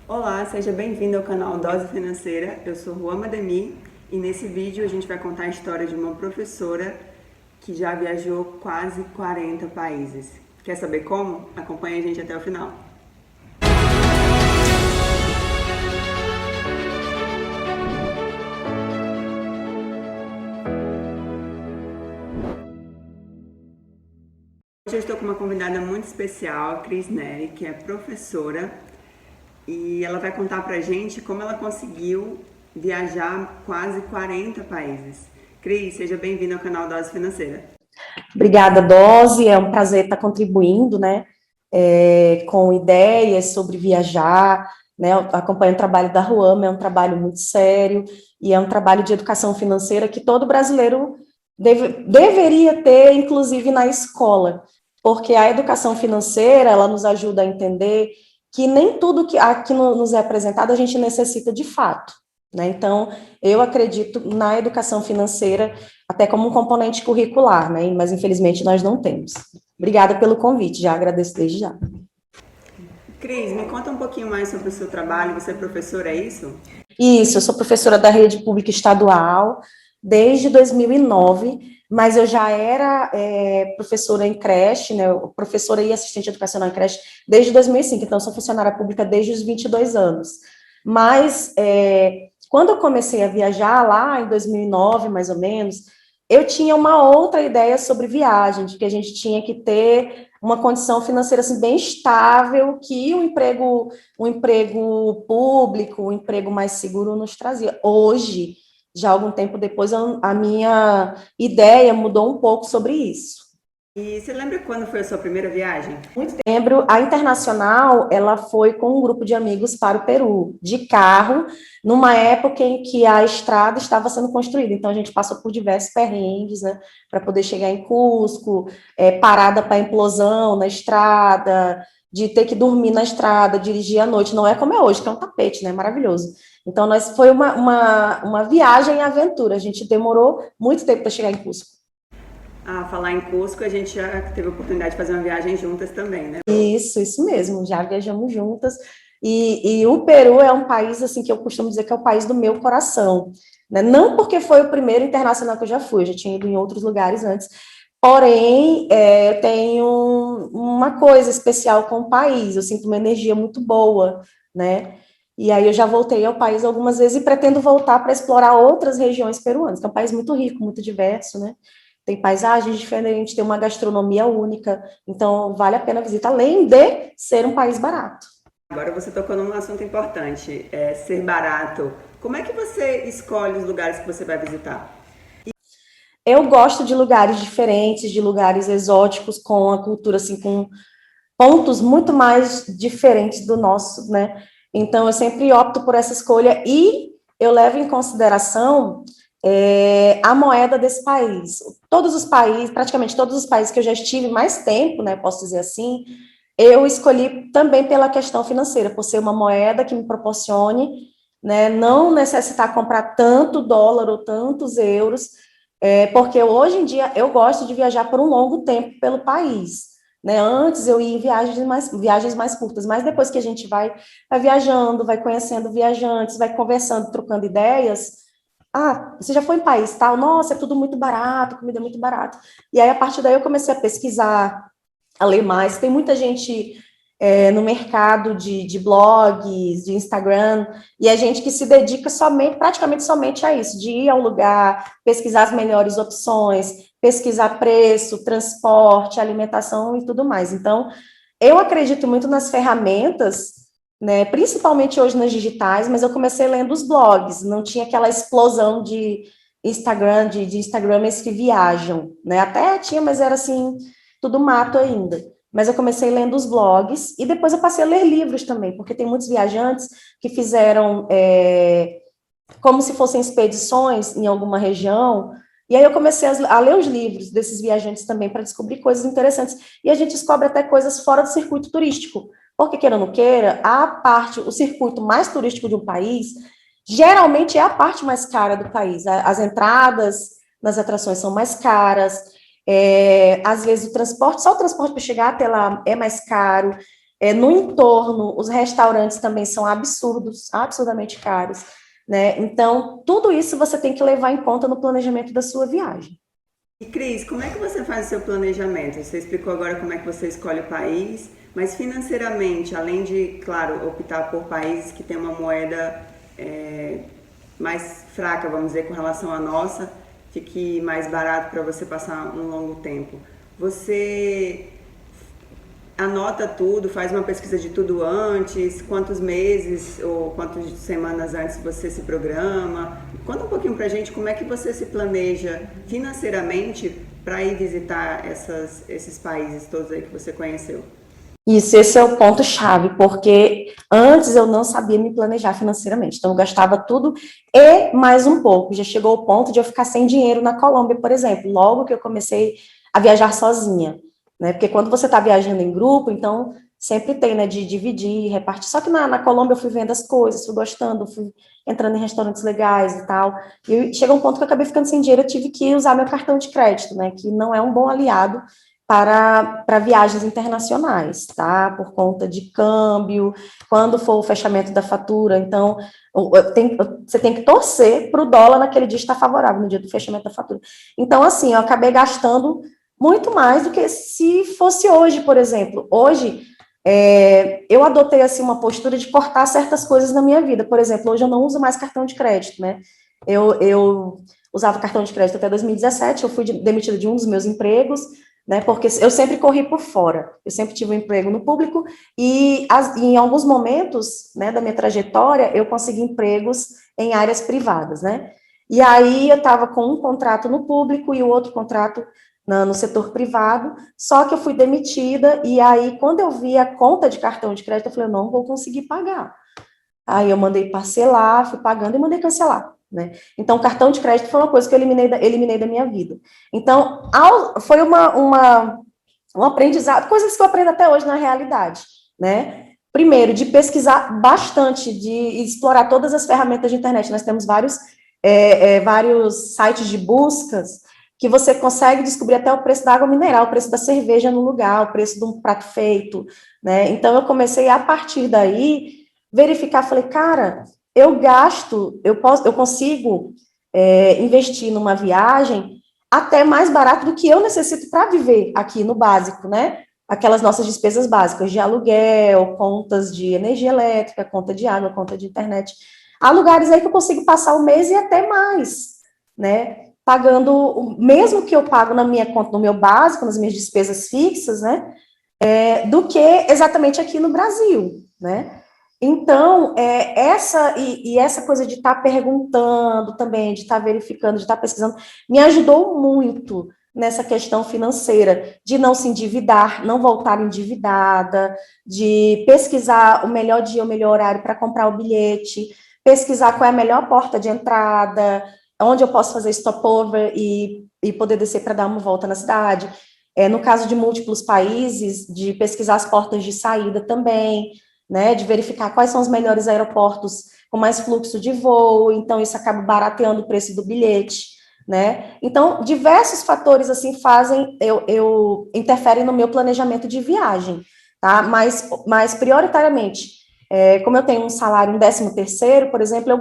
Olá, seja bem-vindo ao canal Dose Financeira. Eu sou Ruama Demi e nesse vídeo a gente vai contar a história de uma professora que já viajou quase 40 países. Quer saber como? Acompanhe a gente até o final. Hoje eu estou com uma convidada muito especial, a Cris Neri, que é professora, e ela vai contar pra gente como ela conseguiu viajar quase 40 países. Cris, seja bem-vinda ao canal Dose Financeira. Obrigada, Dose. É um prazer estar contribuindo, né, com ideias sobre viajar, né. Eu acompanho o trabalho da Ruama, é um trabalho muito sério e é um trabalho de educação financeira que todo brasileiro deveria ter, inclusive na escola, porque a educação financeira ela nos ajuda a entender que nem tudo que aqui nos é apresentado a gente necessita de fato, né. Então, eu acredito na educação financeira até como um componente curricular, né? Mas infelizmente nós não temos. Obrigada pelo convite, já agradeço desde já. Cris, me conta um pouquinho mais sobre o seu trabalho. Você é professora, é isso? Isso, eu sou professora da rede pública estadual desde 2009, mas eu já era professora em creche, né? Professora e assistente educacional em creche desde 2005, então eu sou funcionária pública desde os 22 anos. Mas quando eu comecei a viajar lá em 2009, mais ou menos, eu tinha uma outra ideia sobre viagem, de que a gente tinha que ter uma condição financeira assim, bem estável, que um emprego público, um emprego mais seguro nos trazia. Hoje, já algum tempo depois, a minha ideia mudou um pouco sobre isso. E você lembra quando foi a sua primeira viagem? Lembro, a Internacional, ela foi com um grupo de amigos para o Peru, de carro, numa época em que a estrada estava sendo construída. Então, a gente passou por diversos perrengues, né, para poder chegar em Cusco, parada para implosão na estrada, de ter que dormir na estrada, dirigir à noite. Não é como é hoje, que é um tapete, né, maravilhoso. Então, foi uma viagem em aventura. A gente demorou muito tempo para chegar em Cusco. A falar em Cusco, a gente já teve a oportunidade de fazer uma viagem juntas também, né? Isso mesmo, já viajamos juntas. E o Peru é um país, assim, que eu costumo dizer que é o país do meu coração, né? Não porque foi o primeiro internacional que eu já fui, eu já tinha ido em outros lugares antes, porém, eu tenho uma coisa especial com o país, eu sinto uma energia muito boa, né? E aí eu já voltei ao país algumas vezes e pretendo voltar para explorar outras regiões peruanas, que é um país muito rico, muito diverso, né? Tem paisagens diferentes, tem uma gastronomia única, então vale a pena visitar, além de ser um país barato. Agora você tocou num assunto importante, ser barato. Como é que você escolhe os lugares que você vai visitar? Eu gosto de lugares diferentes, de lugares exóticos, com a cultura, assim, com pontos muito mais diferentes do nosso, né? Então, eu sempre opto por essa escolha e eu levo em consideração a moeda desse país. Todos os países, praticamente todos os países que eu já estive mais tempo, né, posso dizer assim, eu escolhi também pela questão financeira, por ser uma moeda que me proporcione, né, não necessitar comprar tanto dólar ou tantos euros, porque hoje em dia eu gosto de viajar por um longo tempo pelo país. Né? Antes eu ia em viagens mais curtas, mas depois que a gente vai viajando, vai conhecendo viajantes, vai conversando, trocando ideias. Ah, você já foi em país tal? Nossa, é tudo muito barato, comida é muito barata. E aí, a partir daí, eu comecei a pesquisar, a ler mais. Tem muita gente no mercado de blogs, de Instagram, e a gente que se dedica somente, praticamente somente a isso, de ir ao lugar, pesquisar as melhores opções, pesquisar preço, transporte, alimentação e tudo mais. Então, eu acredito muito nas ferramentas, né, principalmente hoje nas digitais, mas eu comecei lendo os blogs, não tinha aquela explosão de Instagram, de Instagramers que viajam, né, até tinha, mas era assim, tudo mato ainda. Mas eu comecei lendo os blogs e depois eu passei a ler livros também, porque tem muitos viajantes que fizeram como se fossem expedições em alguma região, e aí eu comecei a ler os livros desses viajantes também para descobrir coisas interessantes, e a gente descobre até coisas fora do circuito turístico, porque queira ou não queira, o circuito mais turístico de um país, geralmente é a parte mais cara do país, as entradas nas atrações são mais caras, às vezes só o transporte para chegar até lá é mais caro, No entorno, os restaurantes também são absurdamente caros, né? Então, tudo isso você tem que levar em conta no planejamento da sua viagem. E Cris, como é que você faz o seu planejamento? Você explicou agora como é que você escolhe o país, mas financeiramente, além de, claro, optar por países que têm uma moeda é, mais fraca, vamos dizer, com relação à nossa, fique mais barato para você passar um longo tempo. Você anota tudo, faz uma pesquisa de tudo antes, quantos meses ou quantas semanas antes você se programa. Conta um pouquinho pra gente como é que você se planeja financeiramente para ir visitar esses países todos aí que você conheceu. Isso, esse é o ponto-chave, porque antes eu não sabia me planejar financeiramente, então eu gastava tudo e mais um pouco. Já chegou o ponto de eu ficar sem dinheiro na Colômbia, por exemplo, logo que eu comecei a viajar sozinha, né? Porque quando você está viajando em grupo, então sempre tem, né, de dividir, repartir. Só que na Colômbia eu fui vendo as coisas, fui gostando, fui entrando em restaurantes legais e tal. E chegou um ponto que eu acabei ficando sem dinheiro, eu tive que usar meu cartão de crédito, né? Que não é um bom aliado para viagens internacionais, tá? Por conta de câmbio, quando for o fechamento da fatura, então você tem que torcer para o dólar naquele dia estar favorável, no dia do fechamento da fatura. Então, assim, eu acabei gastando muito mais do que se fosse hoje, por exemplo. Hoje, eu adotei, assim, uma postura de cortar certas coisas na minha vida. Por exemplo, hoje eu não uso mais cartão de crédito, né? Eu usava cartão de crédito até 2017, eu fui demitida de um dos meus empregos, né, porque eu sempre corri por fora, eu sempre tive um emprego no público, e em alguns momentos, né, da minha trajetória, eu consegui empregos em áreas privadas, né, e aí eu estava com um contrato no público e o outro contrato no setor privado, só que eu fui demitida, e aí quando eu vi a conta de cartão de crédito, eu falei, eu não vou conseguir pagar. Aí eu mandei parcelar, fui pagando e mandei cancelar, né? Então, cartão de crédito foi uma coisa que eu eliminei da minha vida. Então, foi um aprendizado, coisas que eu aprendo até hoje na realidade, né? Primeiro, de pesquisar bastante, de explorar todas as ferramentas de internet. Nós temos vários sites de buscas que você consegue descobrir até o preço da água mineral, o preço da cerveja no lugar, o preço de um prato feito, né? Então, eu comecei a partir daí verificar, falei, cara, eu consigo investir numa viagem até mais barato do que eu necessito para viver aqui no básico, né? Aquelas nossas despesas básicas de aluguel, contas de energia elétrica, conta de água, conta de internet. Há lugares aí que eu consigo passar o mês e até mais, né? Pagando, mesmo que eu pago na minha conta, no meu básico, nas minhas despesas fixas, né? Do que exatamente aqui no Brasil, né? Então, essa coisa de estar perguntando também, de estar verificando, de estar pesquisando, me ajudou muito nessa questão financeira, de não se endividar, não voltar endividada, de pesquisar o melhor dia, o melhor horário para comprar o bilhete, pesquisar qual é a melhor porta de entrada, onde eu posso fazer stopover e poder descer para dar uma volta na cidade. No caso de múltiplos países, de pesquisar as portas de saída também, né, de verificar quais são os melhores aeroportos com mais fluxo de voo, então isso acaba barateando o preço do bilhete, né? Então, diversos fatores, assim, interferem no meu planejamento de viagem, tá? Mas prioritariamente, como eu tenho um salário em 13º, por exemplo,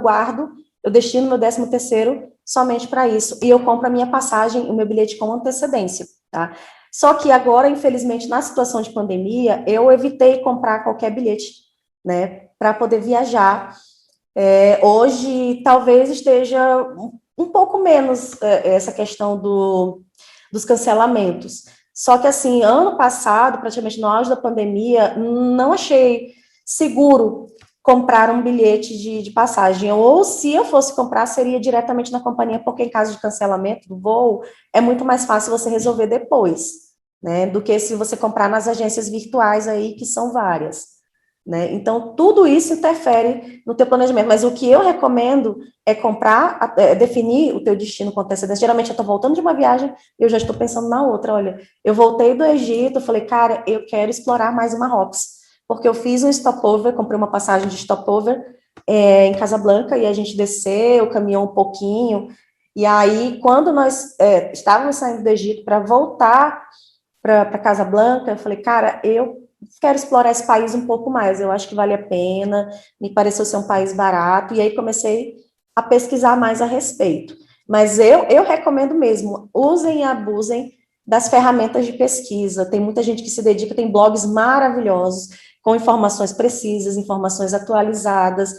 eu destino meu 13º somente para isso, e eu compro a minha passagem, o meu bilhete com antecedência, tá? Só que agora, infelizmente, na situação de pandemia, eu evitei comprar qualquer bilhete, né, para poder viajar. Hoje, talvez esteja um pouco menos essa questão dos cancelamentos. Só que, assim, ano passado, praticamente no auge da pandemia, não achei seguro comprar um bilhete de passagem. Ou, se eu fosse comprar, seria diretamente na companhia, porque em caso de cancelamento do voo, é muito mais fácil você resolver depois, né, do que se você comprar nas agências virtuais aí, que são várias, né? Então, tudo isso interfere no teu planejamento, mas o que eu recomendo é definir o teu destino com antecedência. Geralmente, eu estou voltando de uma viagem e eu já estou pensando na outra. Olha, eu voltei do Egito, falei, cara, eu quero explorar mais o Marrocos, porque eu fiz um stopover, comprei uma passagem de stopover em Casablanca, e a gente desceu, caminhou um pouquinho, e aí, quando nós estávamos saindo do Egito para voltar para Casablanca, eu falei, cara, eu quero explorar esse país um pouco mais, eu acho que vale a pena, me pareceu ser um país barato, e aí comecei a pesquisar mais a respeito. Mas eu recomendo mesmo, usem e abusem das ferramentas de pesquisa. Tem muita gente que se dedica, tem blogs maravilhosos, com informações precisas, informações atualizadas,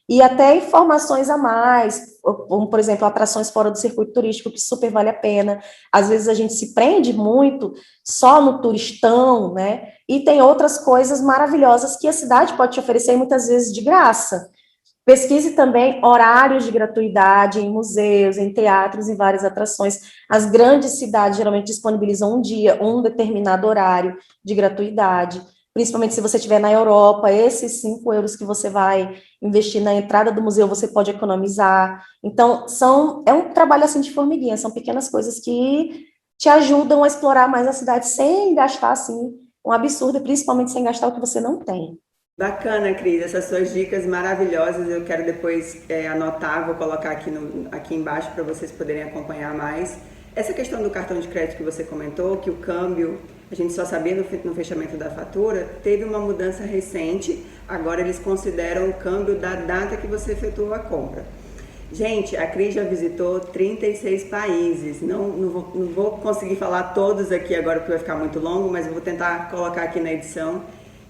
e até informações a mais, como, por exemplo, atrações fora do circuito turístico, que super vale a pena. Às vezes a gente se prende muito só no turistão, né? E tem outras coisas maravilhosas que a cidade pode te oferecer, muitas vezes de graça. Pesquise também horários de gratuidade em museus, em teatros, em várias atrações. As grandes cidades geralmente disponibilizam um dia, um determinado horário de gratuidade, principalmente se você estiver na Europa, esses 5 euros que você vai investir na entrada do museu, você pode economizar. Então, é um trabalho assim de formiguinha, são pequenas coisas que te ajudam a explorar mais a cidade sem gastar, assim, um absurdo, e principalmente sem gastar o que você não tem. Bacana, Cris, essas suas dicas maravilhosas. Eu quero depois anotar, vou colocar aqui embaixo para vocês poderem acompanhar mais. Essa questão do cartão de crédito que você comentou, que o câmbio a gente só sabia no fechamento da fatura, teve uma mudança recente. Agora eles consideram o câmbio da data que você efetuou a compra. Gente, a Cris já visitou 36 países. Não vou conseguir falar todos aqui agora porque vai ficar muito longo, mas eu vou tentar colocar aqui na edição.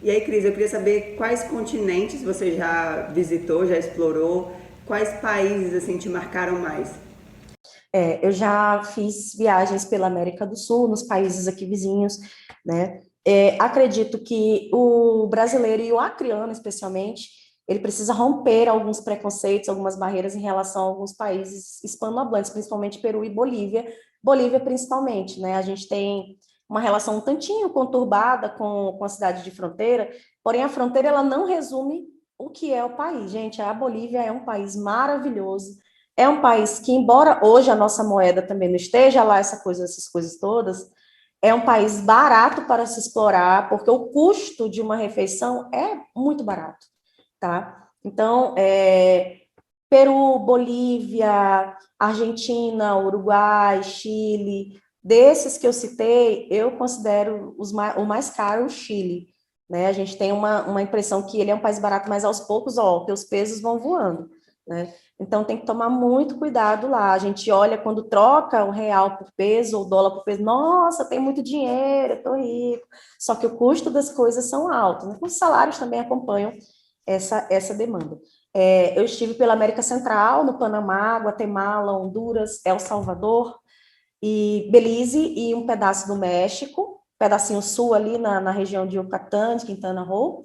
E aí, Cris, eu queria saber quais continentes você já visitou, já explorou, quais países assim te marcaram mais? Eu já fiz viagens pela América do Sul, nos países aqui vizinhos, né? Acredito que o brasileiro e o acreano, especialmente, ele precisa romper alguns preconceitos, algumas barreiras em relação a alguns países hispanohablantes, principalmente Peru e Bolívia. Bolívia, principalmente, né? A gente tem uma relação um tantinho conturbada com a cidade de fronteira, porém a fronteira ela não resume o que é o país. Gente, a Bolívia é um país maravilhoso, é um país que, embora hoje a nossa moeda também não esteja lá, essas coisas todas, é um país barato para se explorar, porque o custo de uma refeição é muito barato, tá? Então, Peru, Bolívia, Argentina, Uruguai, Chile, desses que eu citei, eu considero o mais caro o Chile, né? A gente tem uma impressão que ele é um país barato, mas aos poucos, ó, teus pesos vão voando, né? Então tem que tomar muito cuidado lá. A gente olha quando troca o real por peso, ou o dólar por peso, nossa, tem muito dinheiro, eu tô rico. Só que o custo das coisas são altos, né? Os salários também acompanham essa demanda. Eu estive pela América Central, no Panamá, Guatemala, Honduras, El Salvador e Belize e um pedaço do México, pedacinho sul ali na região de Yucatán, de Quintana Roo.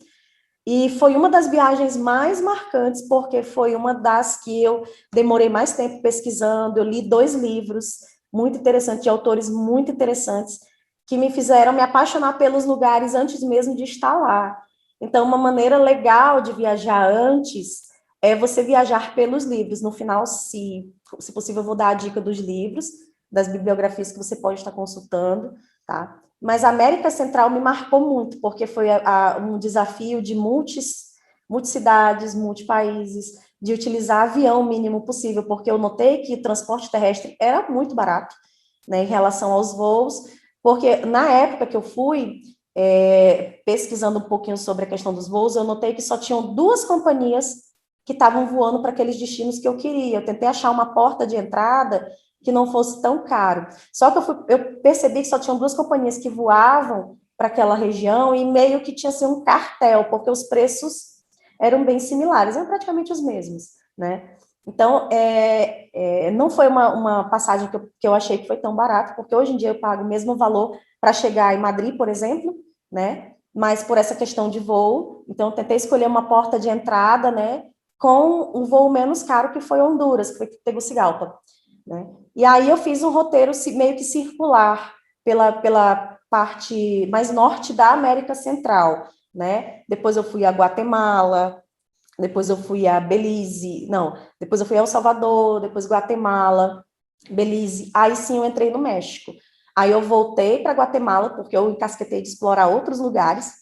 E foi uma das viagens mais marcantes, porque foi uma das que eu demorei mais tempo pesquisando. Eu li 2 livros muito interessantes, de autores muito interessantes, que me fizeram me apaixonar pelos lugares antes mesmo de estar lá. Então, uma maneira legal de viajar antes é você viajar pelos livros. No final, se possível, eu vou dar a dica dos livros, das bibliografias que você pode estar consultando, tá? Mas a América Central me marcou muito, porque foi um desafio de multicidades, multipaíses, de utilizar avião o mínimo possível, porque eu notei que o transporte terrestre era muito barato, né, em relação aos voos, porque na época que eu fui, pesquisando um pouquinho sobre a questão dos voos, eu notei que só tinham 2 companhias que estavam voando para aqueles destinos que eu queria. Eu tentei achar uma porta de entrada que não fosse tão caro. Só que eu percebi que só tinham 2 companhias que voavam para aquela região e meio que tinha assim, um cartel, porque os preços eram bem similares, eram praticamente os mesmos, né? Então, não foi uma passagem que eu achei que foi tão barata, porque hoje em dia eu pago o mesmo valor para chegar em Madrid, por exemplo, né? Mas por essa questão de voo, então eu tentei escolher uma porta de entrada, né? Com um voo menos caro, que foi Honduras, que foi Tegucigalpa, né? E aí eu fiz um roteiro meio que circular pela parte mais norte da América Central, né? Depois eu fui a Guatemala, depois eu fui a Belize, não, depois eu fui a El Salvador, depois Guatemala, Belize, aí sim eu entrei no México. Aí eu voltei para Guatemala, porque eu encasquetei de explorar outros lugares,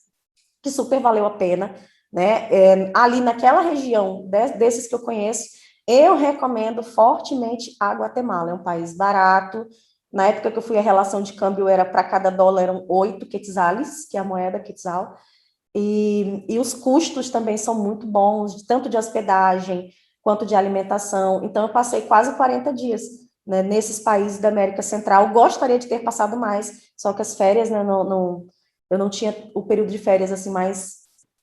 que super valeu a pena, né? Ali naquela região, desses que eu conheço, eu recomendo fortemente a Guatemala. É um país barato. Na época que eu fui, a relação de câmbio era para cada dólar eram 8 quetzales, que é a moeda quetzal. e os custos também são muito bons, tanto de hospedagem quanto de alimentação. Então, eu passei quase 40 dias, né, nesses países da América Central. Gostaria de ter passado mais, só que as férias, né, eu não tinha o período de férias assim mais,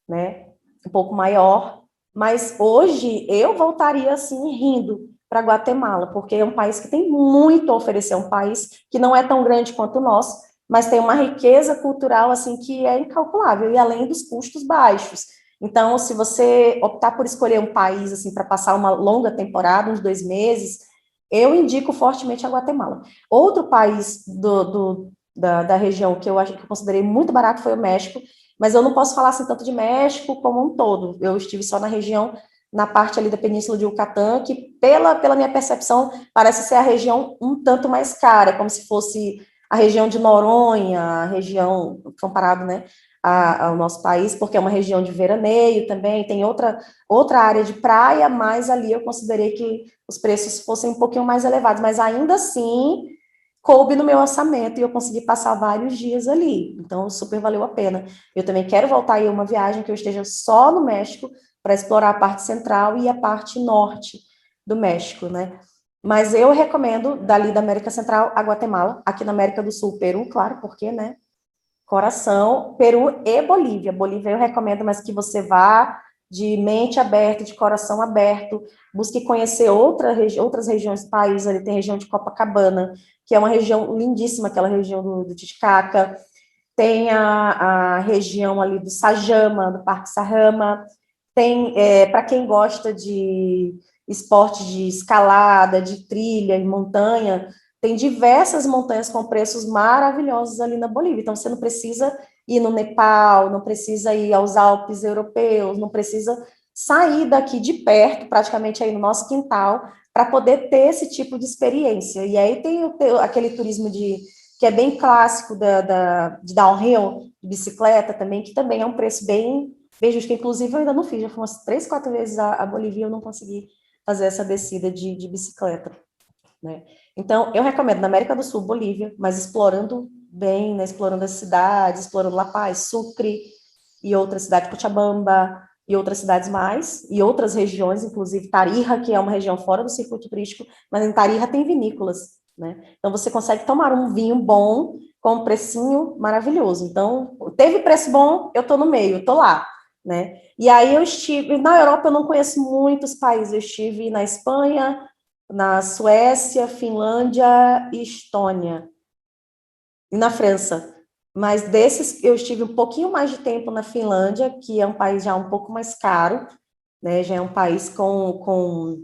né, um pouco maior. Mas hoje eu voltaria assim rindo para Guatemala, porque é um país que tem muito a oferecer, um país que não é tão grande quanto o nosso, mas tem uma riqueza cultural assim que é incalculável e além dos custos baixos. Então, se você optar por escolher um país assim para passar uma longa temporada, uns 2 meses, eu indico fortemente a Guatemala. Outro país da região que eu acho que eu considerei muito barato foi o México, mas eu não posso falar assim tanto de México como um todo. Eu estive só na região, na parte ali da Península de Yucatán, que pela minha percepção parece ser a região um tanto mais cara, como se fosse a região de Noronha, a região comparado, né, ao nosso país, porque é uma região de veraneio também, tem outra área de praia, mas ali eu considerei que os preços fossem um pouquinho mais elevados, mas ainda assim coube no meu orçamento e eu consegui passar vários dias ali, então super valeu a pena. Eu também quero voltar aí uma viagem que eu esteja só no México para explorar a parte central e a parte norte do México, né? Mas eu recomendo dali da América Central a Guatemala, aqui na América do Sul, Peru, claro, porque, né? Coração, Peru e Bolívia. Bolívia eu recomendo, mas que você vá de mente aberta, de coração aberto, busque conhecer outras regiões do país. Ali tem a região de Copacabana, que é uma região lindíssima, aquela região do Titicaca. Tem a região ali do Sajama, do Parque Sarrama. Tem, para quem gosta de esporte de escalada, de trilha e montanha, tem diversas montanhas com preços maravilhosos ali na Bolívia. Então, você não precisa ir no Nepal, não precisa ir aos Alpes europeus, não precisa sair daqui de perto, praticamente aí no nosso quintal, para poder ter esse tipo de experiência. E aí tem aquele turismo que é bem clássico de downhill, de bicicleta também, que também é um preço bem justo, que inclusive eu ainda não fiz, já fui umas 3, 4 vezes a Bolívia e eu não consegui fazer essa descida de bicicleta, né? Então, eu recomendo na América do Sul, Bolívia, mas explorando bem, né? Explorando as cidades, explorando La Paz, Sucre e outras cidades, Cochabamba e outras cidades mais, e outras regiões, inclusive Tarija, que é uma região fora do circuito turístico, mas em Tarija tem vinícolas, né? Então, você consegue tomar um vinho bom com um precinho maravilhoso. Então, teve preço bom, eu tô no meio, eu tô lá, né? E aí eu estive, na Europa eu não conheço muitos países, eu estive na Espanha, na Suécia, Finlândia e Estônia, e na França. Mas desses, eu estive um pouquinho mais de tempo na Finlândia, que é um país já um pouco mais caro, né? Já é um país com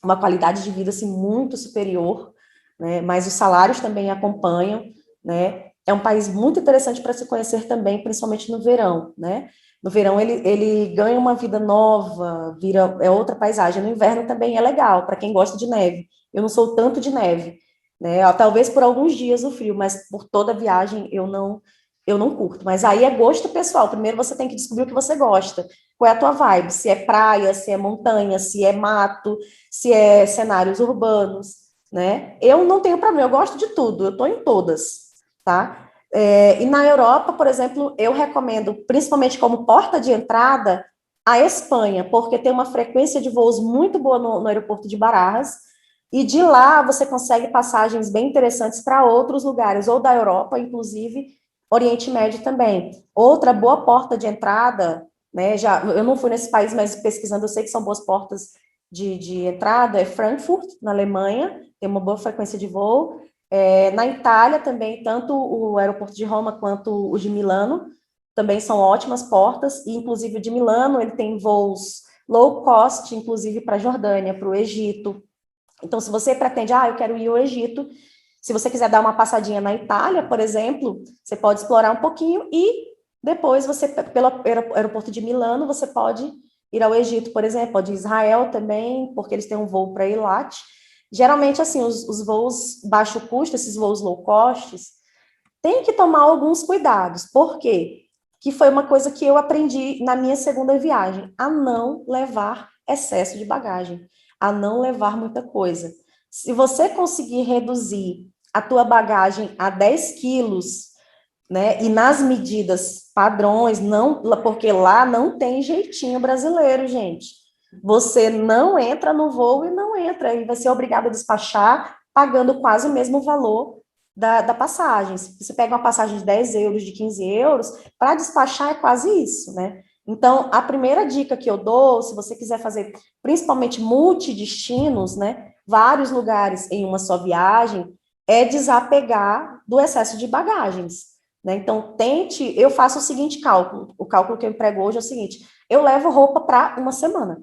uma qualidade de vida assim, muito superior, né? Mas os salários também acompanham, né? É um país muito interessante para se conhecer também, principalmente no verão, né? No verão ele ganha uma vida nova, é outra paisagem. No inverno também é legal, para quem gosta de neve. Eu não sou tanto de neve, né? Talvez por alguns dias o frio, mas por toda a viagem eu não curto. Mas aí é gosto pessoal. Primeiro você tem que descobrir o que você gosta. Qual é a tua vibe? Se é praia, se é montanha, se é mato, se é cenários urbanos, né? Eu não tenho problema, eu gosto de tudo, eu tô em todas, tá? E na Europa, por exemplo, eu recomendo, principalmente como porta de entrada, a Espanha, porque tem uma frequência de voos muito boa no aeroporto de Barajas, e de lá você consegue passagens bem interessantes para outros lugares, ou da Europa, inclusive Oriente Médio também. Outra boa porta de entrada, né? Eu não fui nesse país, mas pesquisando, eu sei que são boas portas de entrada, é Frankfurt, na Alemanha, tem uma boa frequência de voo. Na Itália também, tanto o aeroporto de Roma quanto o de Milano, também são ótimas portas, e inclusive o de Milano, ele tem voos low cost, inclusive para a Jordânia, para o Egito. Então, se você pretende, eu quero ir ao Egito, se você quiser dar uma passadinha na Itália, por exemplo, você pode explorar um pouquinho e depois você, pelo aeroporto de Milano, você pode ir ao Egito, por exemplo, pode ir a Israel também, porque eles têm um voo para Eilat. Geralmente, assim, os voos baixo custo, esses voos low cost, tem que tomar alguns cuidados. Por quê? Que foi uma coisa que eu aprendi na minha segunda viagem, a não levar excesso de bagagem, a não levar muita coisa. Se você conseguir reduzir a tua bagagem a 10 quilos, né? E nas medidas padrões, não, porque lá não tem jeitinho brasileiro, gente. Você não entra no voo e não entra, e vai ser obrigado a despachar pagando quase o mesmo valor da passagem. Se você pega uma passagem de 10 euros, de 15 euros, para despachar é quase isso, né? Então, a primeira dica que eu dou, se você quiser fazer principalmente multidestinos, né, vários lugares em uma só viagem, é desapegar do excesso de bagagens, né? Então, tente, eu faço o seguinte cálculo, o cálculo que eu emprego hoje é o seguinte, eu levo roupa para uma semana,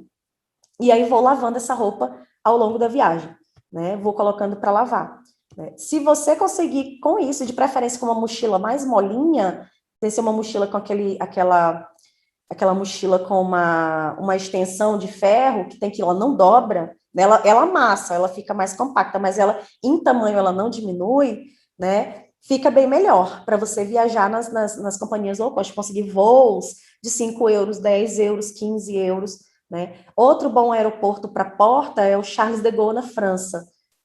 e aí vou lavando essa roupa ao longo da viagem, né? Vou colocando para lavar. Né? Se você conseguir com isso, de preferência com uma mochila mais molinha, tem que ser uma mochila com aquela mochila com uma extensão de ferro, que tem que ela não dobra, né? Ela amassa, ela fica mais compacta, mas ela, em tamanho, ela não diminui, né? Fica bem melhor para você viajar nas companhias low cost, conseguir voos de 5 euros, 10 euros, 15 euros, né? Outro bom aeroporto para Porta é o Charles de Gaulle, na França,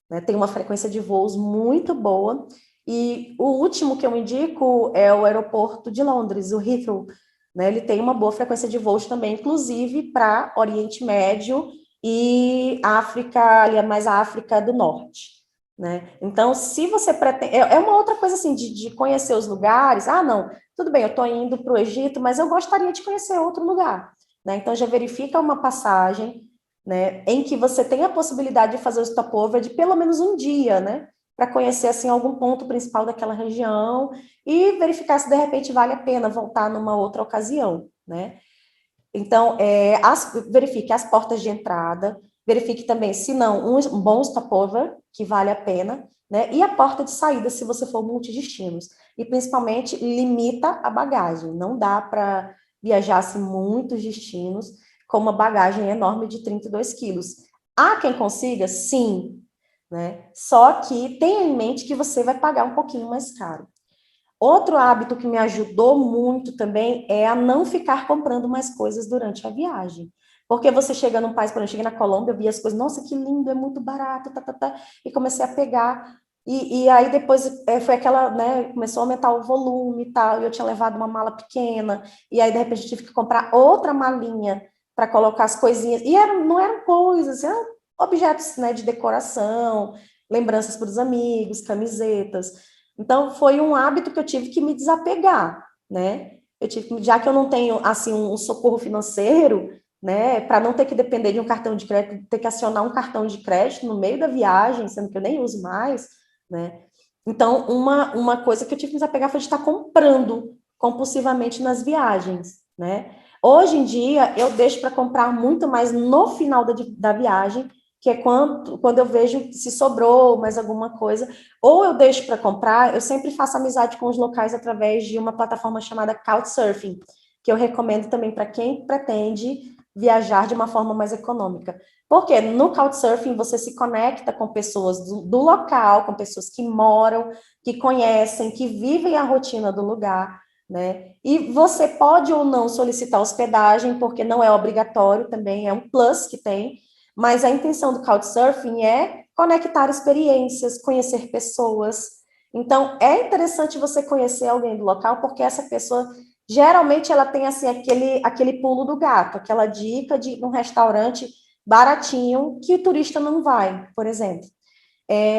né? Tem uma frequência de voos muito boa, e o último que eu indico é o aeroporto de Londres, o Heathrow, né? Ele tem uma boa frequência de voos também, inclusive para Oriente Médio e África, ali é mais a África do Norte, né? Então, se você pretende... É uma outra coisa, assim, de conhecer os lugares. Ah, não, tudo bem, eu estou indo para o Egito, mas eu gostaria de conhecer outro lugar, né? Então, já verifica uma passagem, né, em que você tem a possibilidade de fazer o stopover de pelo menos um dia, né? Para conhecer, assim, algum ponto principal daquela região e verificar se de repente vale a pena voltar numa outra ocasião, né? Então, verifique as portas de entrada, verifique também, se não, um bom stopover, que vale a pena, né? E a porta de saída, se você for multidestinos. E, principalmente, limita a bagagem. Não dá para viajar assim, muitos destinos com uma bagagem enorme de 32 quilos. Há quem consiga? Sim, né? Só que tenha em mente que você vai pagar um pouquinho mais caro. Outro hábito que me ajudou muito também é a não ficar comprando mais coisas durante a viagem. Porque você chega num país, quando eu cheguei na Colômbia, eu vi as coisas, nossa, que lindo, é muito barato, tá, tá, tá, e comecei a pegar. E aí depois foi aquela, né, começou a aumentar o volume e tal, e eu tinha levado uma mala pequena, e aí de repente eu tive que comprar outra malinha para colocar as coisinhas. E não eram coisas, eram objetos, né, de decoração, lembranças para os amigos, camisetas. Então, foi um hábito que eu tive que me desapegar, né? Eu tive que, já que eu não tenho, assim, um socorro financeiro, né, para não ter que depender de um cartão de crédito, ter que acionar um cartão de crédito no meio da viagem, sendo que eu nem uso mais, né? Então, uma coisa que eu tive que me desapegar foi de estar comprando compulsivamente nas viagens, né? Hoje em dia, eu deixo para comprar muito mais no final da viagem, que é quando eu vejo se sobrou mais alguma coisa, ou eu deixo para comprar, eu sempre faço amizade com os locais através de uma plataforma chamada Couchsurfing, que eu recomendo também para quem pretende viajar de uma forma mais econômica. Porque no Couchsurfing você se conecta com pessoas do local, com pessoas que moram, que conhecem, que vivem a rotina do lugar, né? E você pode ou não solicitar hospedagem, porque não é obrigatório também, é um plus que tem, mas a intenção do Couchsurfing é conectar experiências, conhecer pessoas. Então, é interessante você conhecer alguém do local, porque essa pessoa, geralmente, ela tem, assim, aquele pulo do gato, aquela dica de um restaurante baratinho que o turista não vai, por exemplo.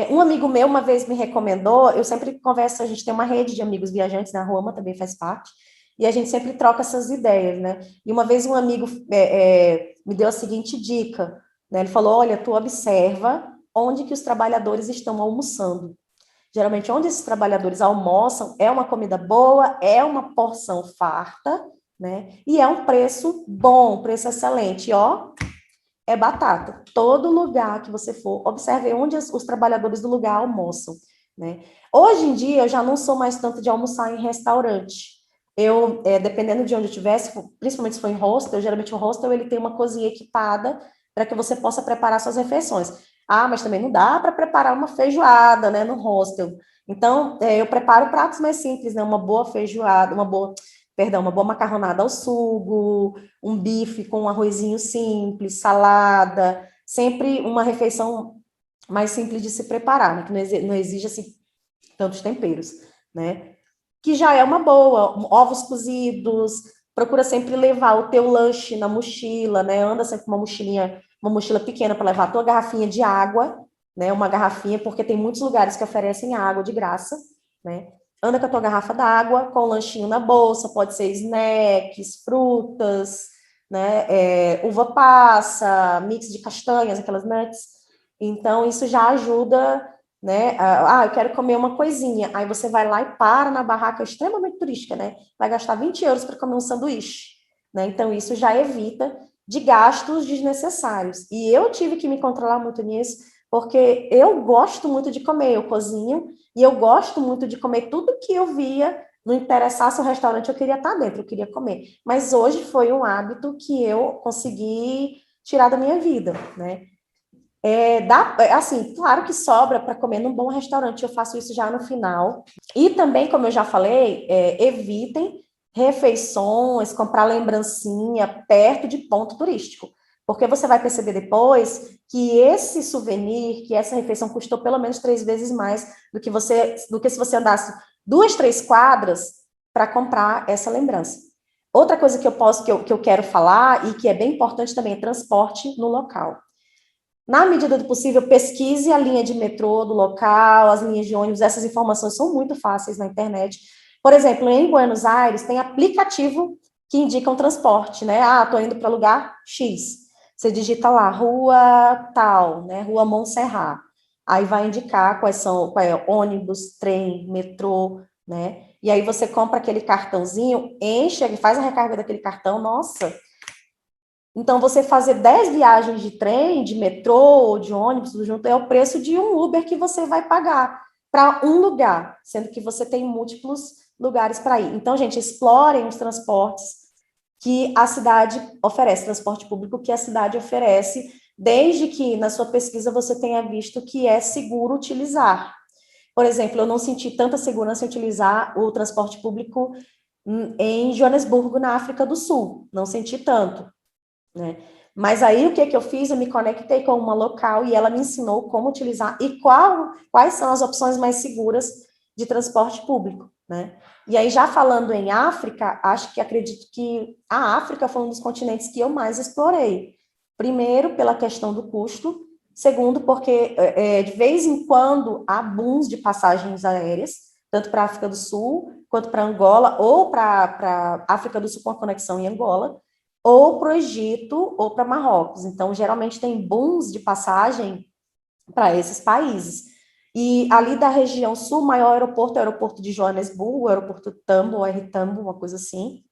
Um amigo meu uma vez me recomendou, eu sempre converso, a gente tem uma rede de amigos viajantes, na Roma também faz parte, e a gente sempre troca essas ideias, né? E uma vez um amigo me deu a seguinte dica, né? Ele falou, olha, tu observa onde que os trabalhadores estão almoçando. Geralmente, onde esses trabalhadores almoçam, é uma comida boa, é uma porção farta, né? E é um preço bom, preço excelente. E, ó, é batata. Todo lugar que você for, observe onde os trabalhadores do lugar almoçam, né? Hoje em dia, eu já não sou mais tanto de almoçar em restaurante. Eu, dependendo de onde eu estivesse, principalmente se for em hostel, geralmente o hostel ele tem uma cozinha equipada para que você possa preparar suas refeições. Ah, mas também não dá para preparar uma feijoada, né, no hostel. Então, eu preparo pratos mais simples, né, uma boa feijoada, uma boa macarronada ao sugo, um bife com um arrozinho simples, salada, sempre uma refeição mais simples de se preparar, né? Que não exige assim, tantos temperos, né? que já é uma boa. Ovos cozidos, procura sempre levar o teu lanche na mochila, né? Anda sempre com uma mochila pequena para levar a tua garrafinha de água, né? Uma garrafinha, porque tem muitos lugares que oferecem água de graça, né? Anda com a tua garrafa d'água, com o lanchinho na bolsa, pode ser snacks, frutas, né? Uva passa, mix de castanhas, aquelas nuts. Então, isso já ajuda, né? Eu quero comer uma coisinha. Aí você vai lá e para na barraca extremamente turística, né? Vai gastar 20 euros para comer um sanduíche, né? Então, isso já evita de gastos desnecessários. E eu tive que me controlar muito nisso, porque eu gosto muito de comer, eu cozinho, e eu gosto muito de comer tudo que eu via, não interessasse o restaurante, eu queria estar dentro, eu queria comer. Mas hoje foi um hábito que eu consegui tirar da minha vida, né? Assim, claro que sobra para comer num bom restaurante, eu faço isso já no final. E também, como eu já falei, evitem refeições, comprar lembrancinha perto de ponto turístico. Porque você vai perceber depois que esse souvenir, que essa refeição custou pelo menos 3 vezes mais do que se você andasse 2, 3 quadras para comprar essa lembrança. Outra coisa que eu quero falar e que é bem importante também é transporte no local. Na medida do possível, pesquise a linha de metrô do local, as linhas de ônibus, essas informações são muito fáceis na internet. Por exemplo, em Buenos Aires, tem aplicativo que indica um transporte, né? Tô indo para lugar X. Você digita lá, rua tal, né? Rua Montserrat. Aí vai indicar qual é ônibus, trem, metrô, né? E aí você compra aquele cartãozinho, enche, faz a recarga daquele cartão, nossa, então, você fazer 10 viagens de trem, de metrô ou de ônibus, tudo junto, é o preço de um Uber que você vai pagar para um lugar, sendo que você tem múltiplos lugares para ir. Então, gente, explorem os transportes que a cidade oferece, transporte público que a cidade oferece, desde que na sua pesquisa você tenha visto que é seguro utilizar. Por exemplo, eu não senti tanta segurança em utilizar o transporte público em Joanesburgo, na África do Sul. Não senti tanto, né? Mas aí o que eu fiz? Eu me conectei com uma local e ela me ensinou como utilizar e quais são as opções mais seguras de transporte público, né? E aí, já falando em África, acredito que a África foi um dos continentes que eu mais explorei. Primeiro, pela questão do custo. Segundo, porque de vez em quando há booms de passagens aéreas, tanto para a África do Sul, quanto para Angola, ou para a África do Sul com a conexão em Angola, ou para o Egito ou para Marrocos. Então, geralmente tem booms de passagem para esses países. E ali da região sul, o maior aeroporto é o aeroporto de Joanesburgo, o aeroporto Tambo, o R-Tambo, uma coisa assim,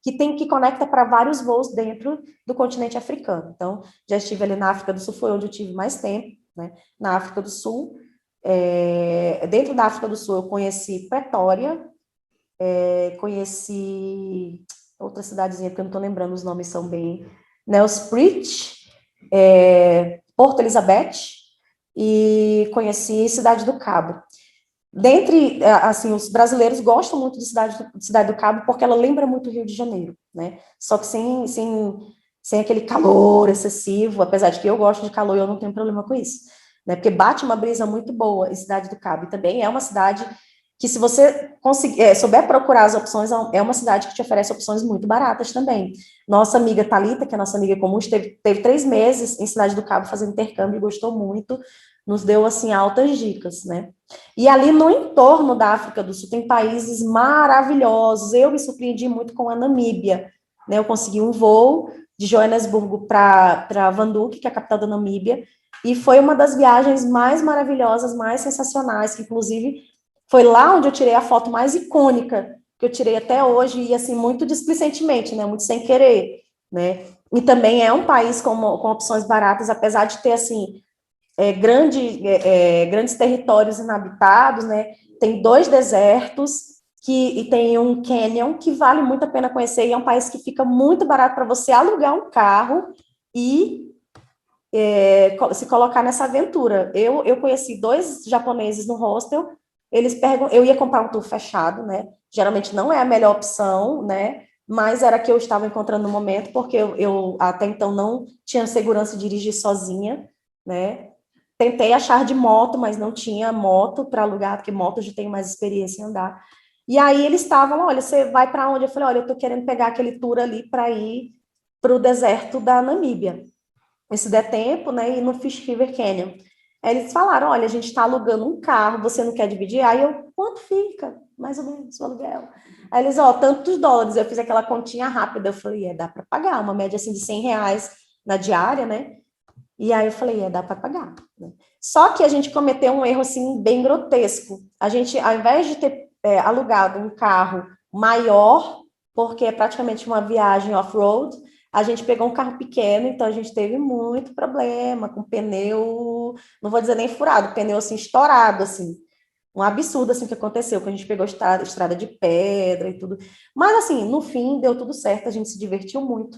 que conecta para vários voos dentro do continente africano. Então, já estive ali na África do Sul, foi onde eu tive mais tempo, né? Na África do Sul, dentro da África do Sul, eu conheci Pretória, conheci outra cidadezinha, porque eu não estou lembrando, os nomes são bem... Nelspruit, Porto Elizabeth, e conheci Cidade do Cabo. Dentre, assim, os brasileiros gostam muito de Cidade do Cabo, porque ela lembra muito o Rio de Janeiro, né? Só que sem aquele calor excessivo, apesar de que eu gosto de calor e eu não tenho problema com isso, né? Porque bate uma brisa muito boa em Cidade do Cabo, e também é uma cidade que, se você souber procurar as opções, é uma cidade que te oferece opções muito baratas também. Nossa amiga Thalita, que é nossa amiga comum, teve 3 meses em Cidade do Cabo fazendo intercâmbio e gostou muito, nos deu, assim, altas dicas, né? E ali no entorno da África do Sul tem países maravilhosos. Eu me surpreendi muito com a Namíbia, né? Eu consegui um voo de Joanesburgo para Windhoek, que é a capital da Namíbia, e foi uma das viagens mais maravilhosas, mais sensacionais, que inclusive foi lá onde eu tirei a foto mais icônica que eu tirei até hoje, e assim, muito displicentemente, né? Muito sem querer, né? E também é um país com opções baratas, apesar de ter, assim, grandes territórios inabitados, né? Tem 2 desertos e tem um canyon que vale muito a pena conhecer, e é um país que fica muito barato para você alugar um carro e se colocar nessa aventura. Eu conheci 2 japoneses no hostel, eu ia comprar um tour fechado, né? Geralmente não é a melhor opção, né? Mas era a que eu estava encontrando no momento, porque eu até então não tinha segurança de dirigir sozinha, né? Tentei achar de moto, mas não tinha moto para alugar, porque moto eu já tenho mais experiência em andar. E aí eles estavam, olha, você vai para onde? Eu falei, olha, eu estou querendo pegar aquele tour ali para ir para o deserto da Namíbia. E se der tempo, né, ir no Fish River Canyon. Aí eles falaram, olha, a gente está alugando um carro, você não quer dividir? Aí eu, quanto fica? Mais ou menos o aluguel. Aí eles, ó, tantos dólares. Eu fiz aquela continha rápida, eu falei, dá para pagar, uma média assim de R$ 100 na diária, né? E aí eu falei, dá para pagar. Né? Só que a gente cometeu um erro, assim, bem grotesco. A gente, ao invés de ter alugado um carro maior, porque é praticamente uma viagem off-road, a gente pegou um carro pequeno, então a gente teve muito problema com pneu, não vou dizer nem furado, pneu, assim, estourado, assim. Um absurdo, assim, que aconteceu, que a gente pegou estrada de pedra e tudo. Mas, assim, no fim, deu tudo certo, a gente se divertiu muito.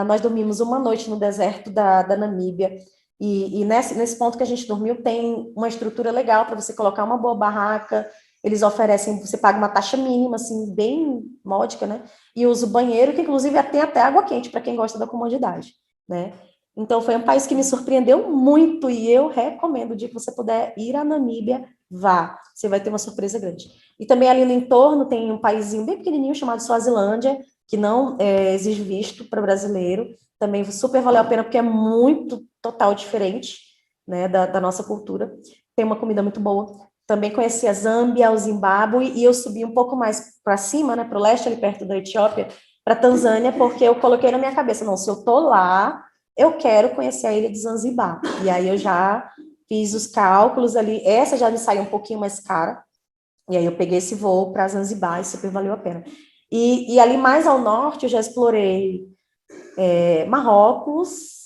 Nós dormimos uma noite no deserto da Namíbia, e nesse ponto que a gente dormiu, tem uma estrutura legal para você colocar uma boa barraca, eles oferecem, você paga uma taxa mínima, assim, bem módica, né? E usa o banheiro, que inclusive tem até água quente, para quem gosta da comodidade, né? Então, foi um país que me surpreendeu muito, e eu recomendo, o dia que você puder ir à Namíbia, vá, você vai ter uma surpresa grande. E também ali no entorno tem um paísinho bem pequenininho chamado Suazilândia, que não exige visto para brasileiro, também super valeu a pena, porque é muito total diferente, né, da nossa cultura. Tem uma comida muito boa. Também conheci a Zâmbia, o Zimbábue, e eu subi um pouco mais para cima, né, para o leste, ali perto da Etiópia, para Tanzânia, porque eu coloquei na minha cabeça, não, se eu tô lá, eu quero conhecer a ilha de Zanzibar. E aí eu já fiz os cálculos ali, essa já me saiu um pouquinho mais cara, e aí eu peguei esse voo para Zanzibar e super valeu a pena. E ali mais ao norte eu já explorei Marrocos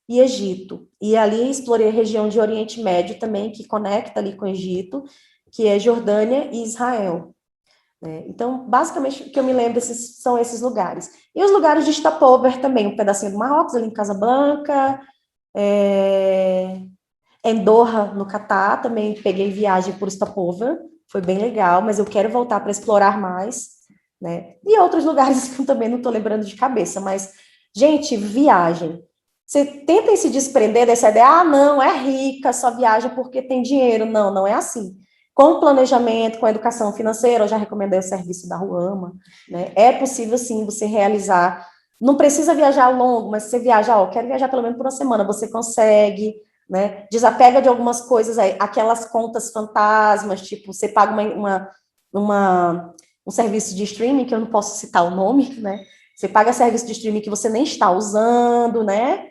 e Egito. E ali explorei a região de Oriente Médio também, que conecta ali com o Egito, que é Jordânia e Israel. Né? Então, basicamente, o que eu me lembro são esses lugares. E os lugares de stopover também, um pedacinho do Marrocos, ali em Casablanca, Andorra, no Catar, também peguei viagem por stopover, foi bem legal, mas eu quero voltar para explorar mais, né? E outros lugares que eu também não estou lembrando de cabeça, mas, gente, viagem. Você tenta se desprender dessa ideia, não, é rica, só viaja porque tem dinheiro. Não, não é assim. Com planejamento, com educação financeira, eu já recomendei o serviço da Ruama, né? É possível, sim, você realizar. Não precisa viajar longo, mas se você viaja, quero viajar pelo menos por uma semana, você consegue, né? Desapega de algumas coisas aí, aquelas contas fantasmas, tipo, você paga um serviço de streaming, que eu não posso citar o nome, né? Você paga serviço de streaming que você nem está usando, né?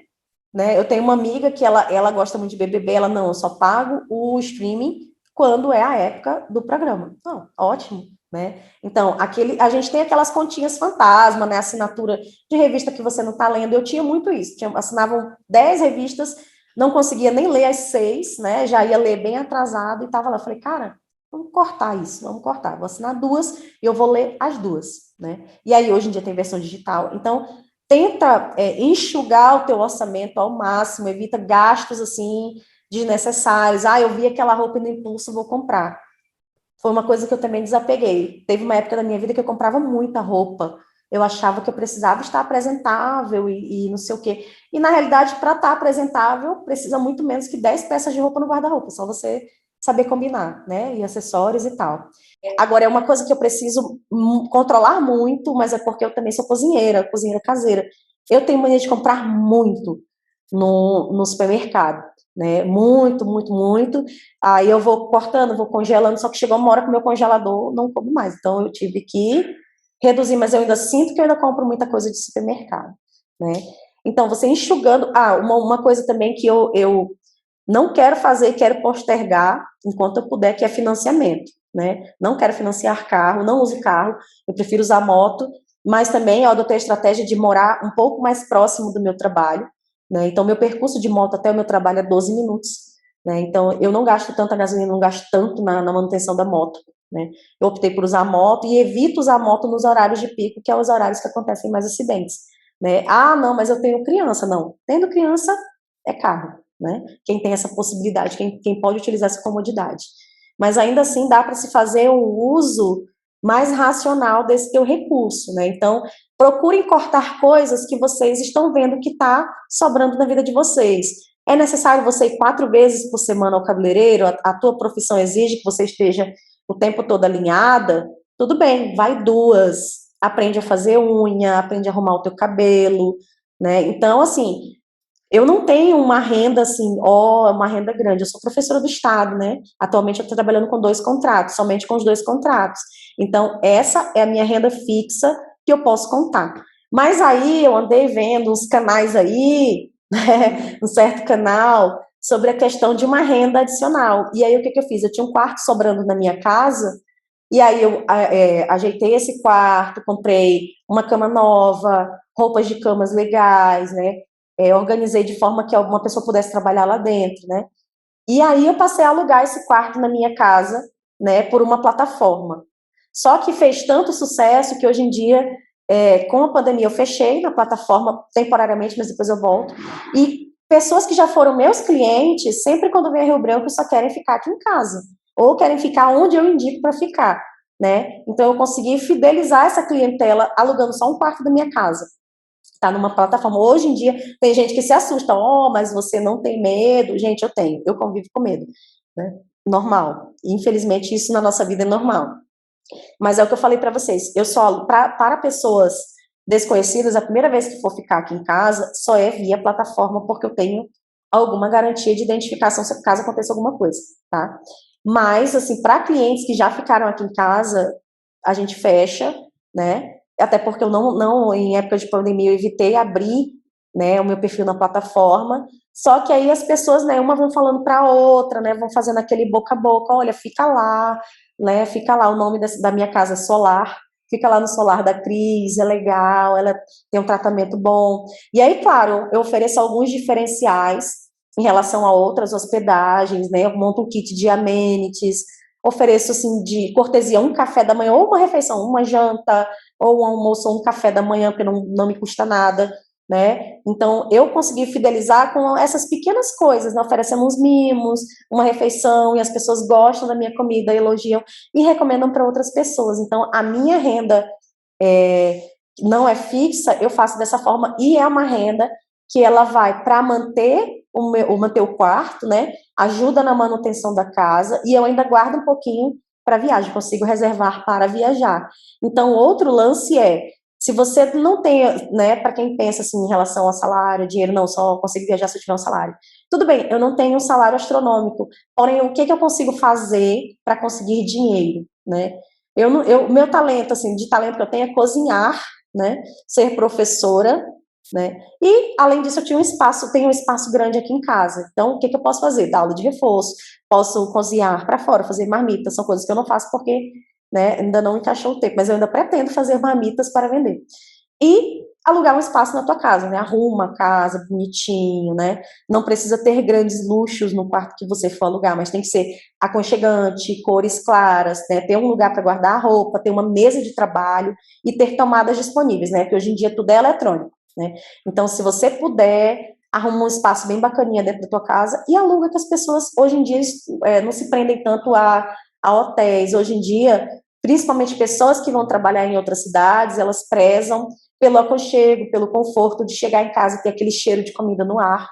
Eu tenho uma amiga que ela gosta muito de BBB, ela não, eu só pago o streaming quando é a época do programa. Então, ótimo, né? Então, a gente tem aquelas continhas fantasma, né? Assinatura de revista que você não está lendo. Eu tinha muito isso, assinavam 10 revistas, não conseguia nem ler as 6, né? Já ia ler bem atrasado e estava lá. Eu falei, cara, vamos cortar isso, vamos cortar. Vou assinar 2 e eu vou ler as 2, né? E aí, hoje em dia, tem versão digital. Então, tenta enxugar o teu orçamento ao máximo, evita gastos, assim, desnecessários. Eu vi aquela roupa no impulso, vou comprar. Foi uma coisa que eu também desapeguei. Teve uma época da minha vida que eu comprava muita roupa. Eu achava que eu precisava estar apresentável e não sei o quê. E, na realidade, para estar apresentável, precisa muito menos que 10 peças de roupa no guarda-roupa. Só você saber combinar, né? E acessórios e tal. Agora, é uma coisa que eu preciso controlar muito, mas é porque eu também sou cozinheira caseira. Eu tenho mania de comprar muito no supermercado, né? Muito, muito, muito. Aí eu vou cortando, vou congelando, só que chegou uma hora que o meu congelador não como mais. Então eu tive que reduzir, mas eu ainda sinto que eu ainda compro muita coisa de supermercado, né? Então, você enxugando. Uma coisa também que eu não quero fazer, quero postergar enquanto eu puder, que é financiamento, né? Não quero financiar carro, não uso carro, eu prefiro usar moto, mas também eu adotei a estratégia de morar um pouco mais próximo do meu trabalho, né? Então, meu percurso de moto até o meu trabalho é 12 minutos, né? Então, eu não gasto tanta gasolina, não gasto tanto na manutenção da moto, né? Eu optei por usar moto e evito usar moto nos horários de pico, que é os horários que acontecem mais acidentes, né? Não, mas eu tenho criança. Não, tendo criança, é carro, né? Quem tem essa possibilidade, quem pode utilizar essa comodidade. Mas ainda assim dá para se fazer um uso mais racional desse teu recurso, né? Então, procurem cortar coisas que vocês estão vendo que está sobrando na vida de vocês. É necessário você ir 4 vezes por semana ao cabeleireiro? A tua profissão exige que você esteja o tempo todo alinhada? tudo bem, vai duas, aprende a fazer unha, aprende a arrumar o teu cabelo, né? Então, assim, eu não tenho uma renda assim, uma renda grande. Eu sou professora do Estado, né? Atualmente eu estou trabalhando com 2 contratos, somente com os 2 contratos. Então, essa é a minha renda fixa que eu posso contar. Mas aí eu andei vendo uns canais aí, né? Um certo canal, sobre a questão de uma renda adicional. E aí o que, que eu fiz? Eu tinha um quarto sobrando na minha casa, e aí eu ajeitei esse quarto, comprei uma cama nova, roupas de camas legais, né? Organizei de forma que alguma pessoa pudesse trabalhar lá dentro, né? E aí eu passei a alugar esse quarto na minha casa, né, por uma plataforma. Só que fez tanto sucesso que hoje em dia, com a pandemia, eu fechei na plataforma temporariamente, mas depois eu volto. E pessoas que já foram meus clientes, sempre quando vem a Rio Branco, só querem ficar aqui em casa. Ou querem ficar onde eu indico para ficar, né? Então eu consegui fidelizar essa clientela alugando só um quarto da minha casa. Tá numa plataforma. Hoje em dia, tem gente que se assusta, mas você não tem medo? Gente, eu tenho, eu convivo com medo, né? Normal. Infelizmente, isso na nossa vida é normal. Mas é o que eu falei para vocês, eu só, para pessoas desconhecidas, a primeira vez que for ficar aqui em casa, só é via plataforma, porque eu tenho alguma garantia de identificação se caso aconteça alguma coisa, tá? Mas, assim, para clientes que já ficaram aqui em casa, a gente fecha, né? Até porque eu não em época de pandemia, eu evitei abrir, né, o meu perfil na plataforma. Só que aí as pessoas, né, uma vão falando para outra, né, vão fazendo aquele boca a boca, olha, fica lá, né, fica lá o nome da minha casa Solar, fica lá no Solar da Cris, é legal, ela tem um tratamento bom. E aí, claro, eu ofereço alguns diferenciais em relação a outras hospedagens, né, eu monto um kit de amenities, ofereço, assim, de cortesia, um café da manhã, ou uma refeição, uma janta, ou um almoço, ou um café da manhã, porque não me custa nada, né? Então, eu consegui fidelizar com essas pequenas coisas, né? Oferecemos mimos, uma refeição, e as pessoas gostam da minha comida, elogiam e recomendam para outras pessoas. Então, a minha renda não é fixa, eu faço dessa forma, e é uma renda que ela vai para manter o quarto, né? Ajuda na manutenção da casa, e eu ainda guardo um pouquinho para viagem, consigo reservar para viajar. Então, outro lance se você não tem, né, para quem pensa assim em relação ao salário, dinheiro, não, só consigo viajar se eu tiver um salário. Tudo bem, eu não tenho um salário astronômico, porém, o que eu consigo fazer para conseguir dinheiro, né? Meu talento, assim, de talento que eu tenho é cozinhar, né, ser professora, né, e, além disso, tenho um espaço grande aqui em casa, então, o que eu posso fazer? Dar aula de reforço, posso cozinhar para fora, fazer marmitas, são coisas que eu não faço porque, né, ainda não encaixou o tempo, mas eu ainda pretendo fazer marmitas para vender. E alugar um espaço na tua casa, né, arruma a casa bonitinho, né, não precisa ter grandes luxos no quarto que você for alugar, mas tem que ser aconchegante, cores claras, né, ter um lugar para guardar a roupa, ter uma mesa de trabalho e ter tomadas disponíveis, né, que hoje em dia tudo é eletrônico, né, então se você puder, arruma um espaço bem bacaninha dentro da tua casa e aluga, que as pessoas hoje em dia não se prendem tanto a hotéis, hoje em dia, principalmente pessoas que vão trabalhar em outras cidades, elas prezam pelo aconchego, pelo conforto de chegar em casa e ter aquele cheiro de comida no ar,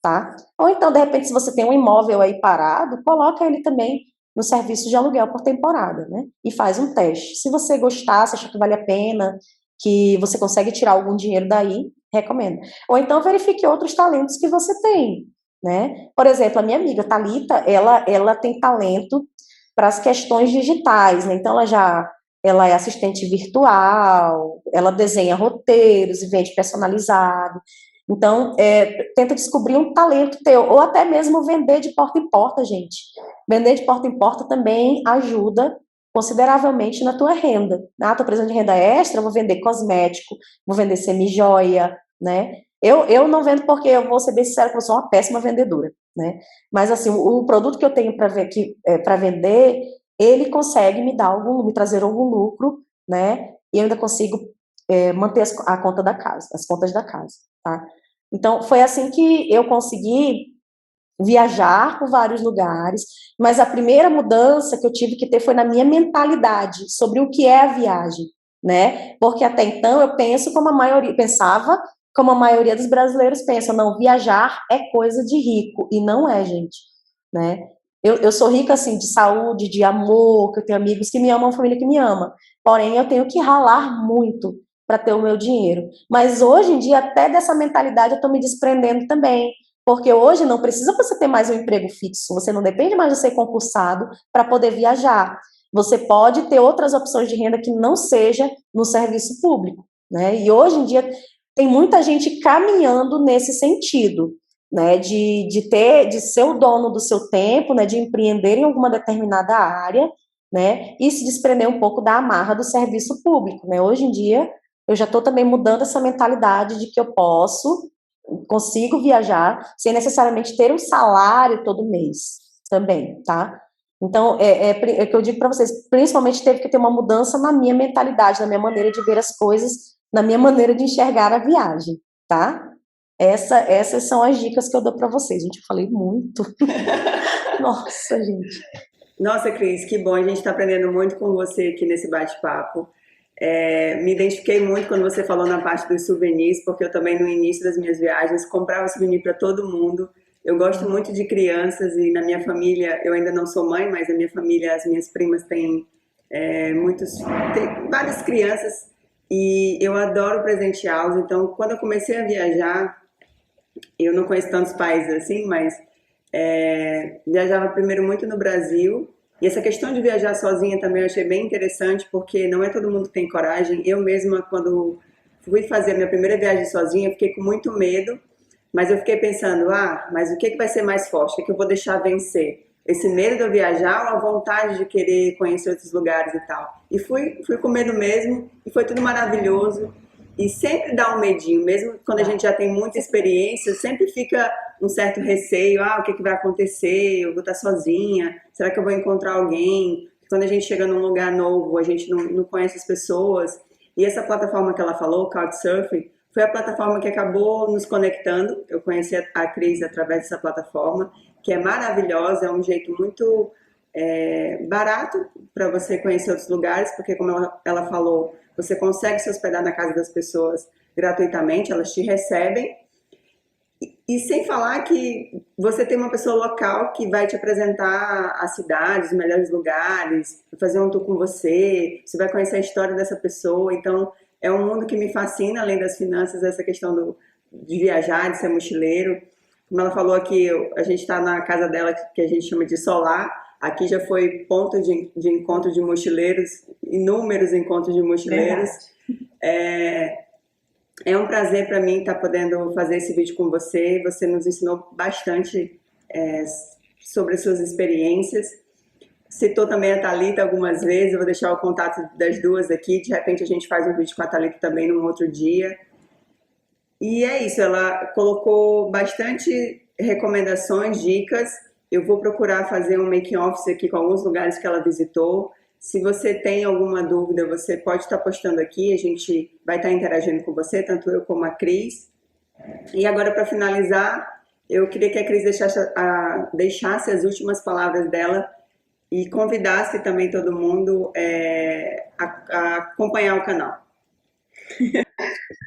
tá? Ou então, de repente, se você tem um imóvel aí parado, coloca ele também no serviço de aluguel por temporada, né? E faz um teste. Se você gostar, se achar que vale a pena, que você consegue tirar algum dinheiro daí, recomendo. Ou então verifique outros talentos que você tem, né? Por exemplo, a minha amiga Thalita, ela tem talento para as questões digitais, né? Então ela é assistente virtual, ela desenha roteiros e vende personalizado. Então, tenta descobrir um talento teu, ou até mesmo vender de porta em porta, gente. Vender de porta em porta também ajuda consideravelmente na tua renda. Ah, tô precisando de renda extra, vou vender cosmético, vou vender semijoia, né? Eu não vendo porque eu vou ser bem sincera que eu sou uma péssima vendedora, né? Mas, assim, o produto que eu tenho para vender, ele consegue me trazer algum lucro, né? E eu ainda consigo manter a conta da casa, as contas da casa, tá? Então, foi assim que eu consegui viajar por vários lugares, mas a primeira mudança que eu tive que ter foi na minha mentalidade sobre o que é a viagem, né? Porque até então eu pensava como a maioria dos brasileiros pensa, não, viajar é coisa de rico, e não é, gente, né? Eu sou rica, assim, de saúde, de amor, que eu tenho amigos que me amam, uma família que me ama. Porém, eu tenho que ralar muito para ter o meu dinheiro. Mas hoje em dia, até dessa mentalidade, eu estou me desprendendo também. Porque hoje não precisa você ter mais um emprego fixo, você não depende mais de ser concursado para poder viajar. Você pode ter outras opções de renda que não seja no serviço público, né? E hoje em dia tem muita gente caminhando nesse sentido, né? De ser o dono do seu tempo, né? De empreender em alguma determinada área, né? E se desprender um pouco da amarra do serviço público, né? Hoje em dia eu já estou também mudando essa mentalidade de que eu consigo viajar sem necessariamente ter um salário todo mês também, tá? Então, é que eu digo para vocês, principalmente teve que ter uma mudança na minha mentalidade, na minha maneira de ver as coisas, na minha maneira de enxergar a viagem, tá? Essas são as dicas que eu dou para vocês. Gente, eu falei muito. Nossa, gente. Nossa, Cris, que bom. A gente está aprendendo muito com você aqui nesse bate-papo. Me identifiquei muito quando você falou na parte dos souvenirs, porque eu também, no início das minhas viagens, comprava souvenir para todo mundo. Eu gosto muito de crianças e na minha família, eu ainda não sou mãe, mas na minha família, as minhas primas têm tem várias crianças e eu adoro presenteá-los. Então, quando eu comecei a viajar, eu não conheço tantos países assim, mas viajava primeiro muito no Brasil. E essa questão de viajar sozinha também eu achei bem interessante, porque não é todo mundo que tem coragem. Eu mesma, quando fui fazer a minha primeira viagem sozinha, fiquei com muito medo, mas eu fiquei pensando, mas o que que vai ser mais forte? O que eu vou deixar vencer? Esse medo de eu viajar ou a vontade de querer conhecer outros lugares e tal? E fui com medo mesmo, e foi tudo maravilhoso. E sempre dá um medinho, mesmo quando a gente já tem muita experiência, sempre fica um certo receio, o que que vai acontecer? Eu vou estar sozinha? Será que eu vou encontrar alguém? Quando a gente chega num lugar novo, a gente não conhece as pessoas. E essa plataforma que ela falou, Couchsurfing, foi a plataforma que acabou nos conectando. Eu conheci a Cris através dessa plataforma, que é maravilhosa, é um jeito muito barato para você conhecer outros lugares, porque como ela falou, você consegue se hospedar na casa das pessoas gratuitamente, elas te recebem. E sem falar que você tem uma pessoa local que vai te apresentar a cidade, os melhores lugares, vai fazer um tour com você, você vai conhecer a história dessa pessoa. Então, é um mundo que me fascina, além das finanças, essa questão de viajar, de ser mochileiro. Como ela falou aqui, a gente está na casa dela, que a gente chama de solar. Aqui já foi ponto de encontro de mochileiros, inúmeros encontros de mochileiros. É um prazer para mim estar podendo fazer esse vídeo com você. Você nos ensinou bastante sobre as suas experiências. Citou também a Thalita algumas vezes, eu vou deixar o contato das duas aqui. De repente a gente faz um vídeo com a Thalita também num outro dia. E é isso, ela colocou bastante recomendações, dicas. Eu vou procurar fazer um making office aqui com alguns lugares que ela visitou. Se você tem alguma dúvida, você pode estar postando aqui, a gente vai estar interagindo com você, tanto eu como a Cris. E agora, para finalizar, eu queria que a Cris deixasse as últimas palavras dela e convidasse também todo mundo a acompanhar o canal.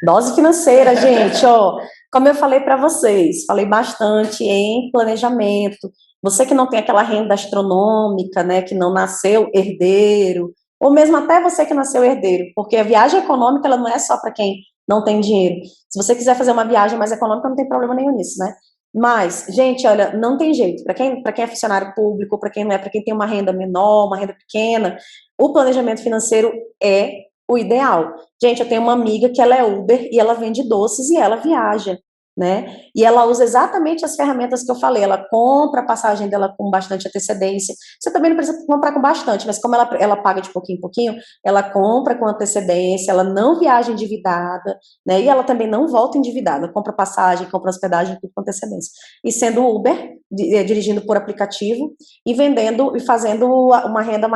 Dose financeira, gente, ó, como eu falei para vocês, falei bastante em planejamento. Você que não tem aquela renda astronômica, né, que não nasceu herdeiro, ou mesmo até você que nasceu herdeiro, porque a viagem econômica ela não é só para quem não tem dinheiro. Se você quiser fazer uma viagem mais econômica, não tem problema nenhum nisso, né? Mas, gente, olha, não tem jeito. Para quem é funcionário público, para quem não é, para quem tem uma renda menor, uma renda pequena, o planejamento financeiro é o ideal. Gente, eu tenho uma amiga que ela é Uber e ela vende doces e ela viaja, né? E ela usa exatamente as ferramentas que eu falei. Ela compra a passagem dela com bastante antecedência. Você também não precisa comprar com bastante, mas como ela paga de pouquinho em pouquinho, ela compra com antecedência, ela não viaja endividada, né? E ela também não volta endividada. Compra passagem, compra hospedagem, tudo com antecedência. E sendo Uber, dirigindo por aplicativo e vendendo e fazendo uma renda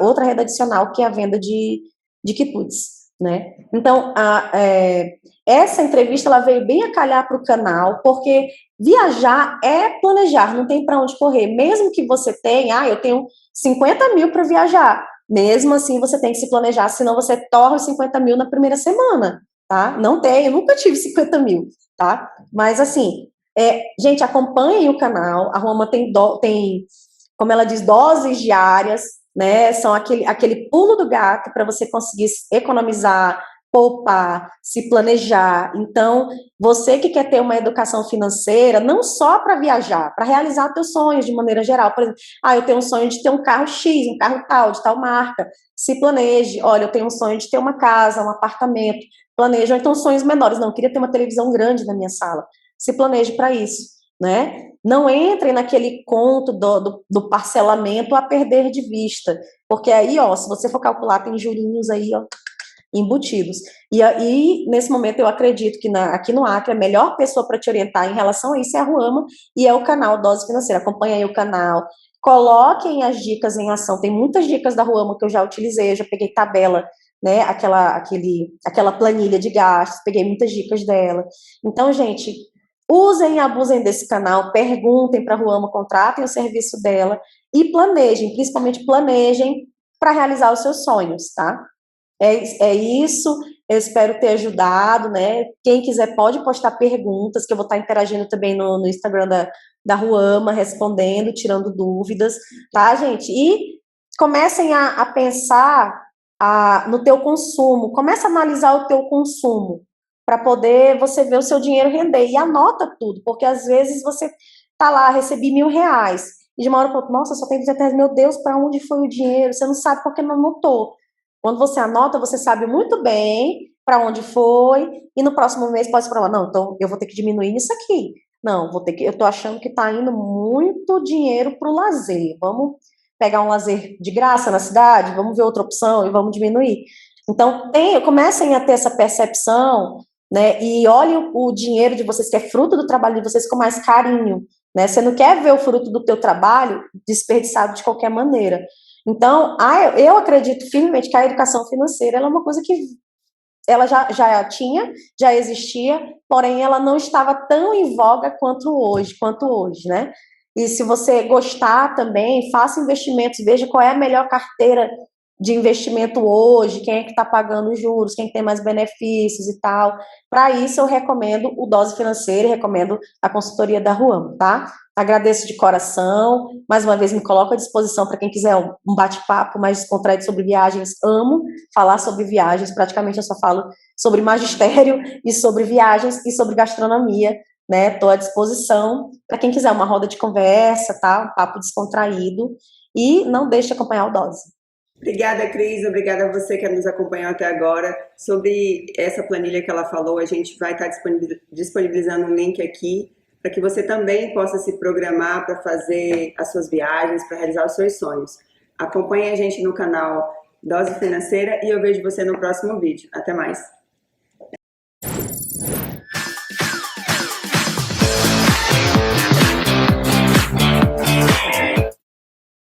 outra renda adicional, que é a venda de quitutes, né? Então, essa entrevista ela veio bem a calhar para o canal, porque viajar é planejar, não tem para onde correr. Mesmo que você tenha, eu tenho 50 mil para viajar, mesmo assim você tem que se planejar, senão você torra os 50 mil na primeira semana, tá? Não tem, eu nunca tive 50 mil, tá? Mas assim, gente, acompanhem o canal, a Roma tem como ela diz, doses diárias, né? São aquele pulo do gato para você conseguir economizar, poupar, se planejar. Então, você que quer ter uma educação financeira, não só para viajar, para realizar teus sonhos de maneira geral. Por exemplo, eu tenho um sonho de ter um carro X, um carro tal, de tal marca. Se planeje. Olha, eu tenho um sonho de ter uma casa, um apartamento. Planeje. Ou então sonhos menores. Não, eu queria ter uma televisão grande na minha sala. Se planeje para isso, né? Não entrem naquele conto do parcelamento a perder de vista. Porque aí, ó, se você for calcular, tem jurinhos aí, ó, embutidos. E aí, nesse momento, eu acredito que aqui no Acre, a melhor pessoa para te orientar em relação a isso é a Ruama e é o canal Dose Financeira. Acompanha aí o canal, coloquem as dicas em ação. Tem muitas dicas da Ruama que eu já utilizei, eu já peguei tabela, né, aquela planilha de gastos, peguei muitas dicas dela. Então, gente, usem e abusem desse canal, perguntem para a Ruama, contratem o serviço dela e planejem, principalmente planejem para realizar os seus sonhos, tá? É isso, eu espero ter ajudado, né? Quem quiser pode postar perguntas, que eu vou estar interagindo também no Instagram da Ruama, respondendo, tirando dúvidas, tá, gente? E comecem a pensar no teu consumo, comece a analisar o teu consumo, para poder você ver o seu dinheiro render, e anota tudo, porque às vezes você tá lá, recebi R$ 1.000, e de uma hora para outra, nossa, só tem R$ 200, meu Deus, para onde foi o dinheiro? Você não sabe porque não anotou. Quando você anota, você sabe muito bem para onde foi, e no próximo mês pode falar, não, então eu vou ter que diminuir nisso aqui. Não, eu tô achando que tá indo muito dinheiro pro lazer. Vamos pegar um lazer de graça na cidade, vamos ver outra opção e vamos diminuir. Então, comecem a ter essa percepção, né? E olhem o dinheiro de vocês, que é fruto do trabalho de vocês, com mais carinho, né? Você não quer ver o fruto do teu trabalho desperdiçado de qualquer maneira. Então, eu acredito firmemente que a educação financeira ela é uma coisa que ela já existia, porém ela não estava tão em voga quanto hoje, né? E se você gostar também, faça investimentos, veja qual é a melhor carteira de investimento hoje, quem é que está pagando os juros, quem tem mais benefícios e tal. Para isso, eu recomendo o Dose Financeira e recomendo a consultoria da Ruamo, tá? Agradeço de coração, mais uma vez me coloco à disposição para quem quiser um bate-papo mais descontraído sobre viagens. Amo falar sobre viagens, praticamente eu só falo sobre magistério e sobre viagens e sobre gastronomia, né? Estou à disposição para quem quiser uma roda de conversa, tá? Um papo descontraído, e não deixe de acompanhar o Dose. Obrigada, Cris. Obrigada a você que nos acompanhou até agora. Sobre essa planilha que ela falou, a gente vai estar disponibilizando um link aqui para que você também possa se programar para fazer as suas viagens, para realizar os seus sonhos. Acompanhe a gente no canal Dose Financeira e eu vejo você no próximo vídeo. Até mais!